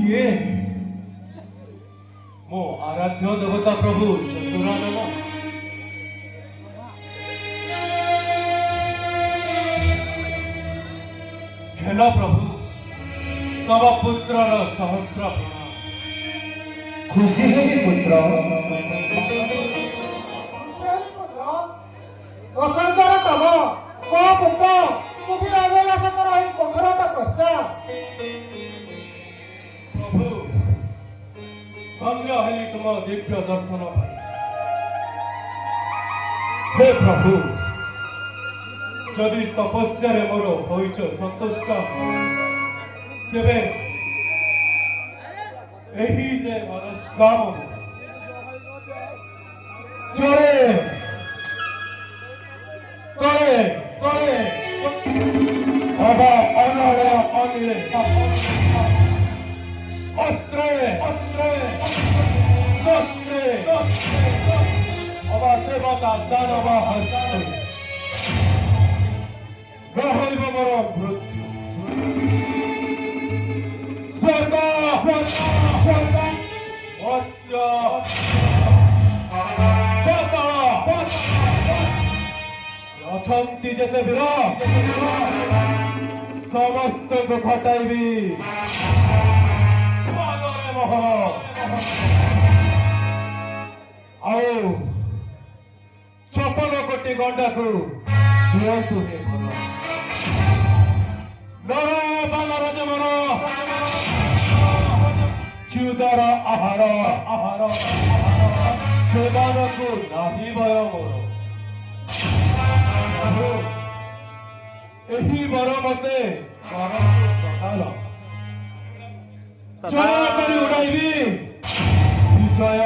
ये मो आराध्य देवता प्रभु चतुरानन हेल प्रभु तव पुत्रर सहस्र प्रणाम। खुशी हेबी पुत्र वसंतर तब को पुत्र तुझी अभिलाषकर ही पोखरता करता प्रभु धन्य हेली तुम दिव्य दर्शन पाई। हे प्रभु जदि तपस्या मोर होइच संतुष्ट तेबे एही जे मनस्काम चले करे करे अबा अनरे अनिले अस्त्रे अस्त्रे शस्त्रे अबा देवता दानव हस्ते रहैव मोर मृत्यु स्वर्ग स्वर्ग मत्य अछंती जेते वीर समस्त को घटाइबी पादरे मोहर आओ 56 कोटी गंडा को दियंतु हे भगवान नर बानर जमन क्षुदर आहार आहार सेवानकु नाही भय मोर एही बर मते प्रदान चला करी उड़ाइबी विजय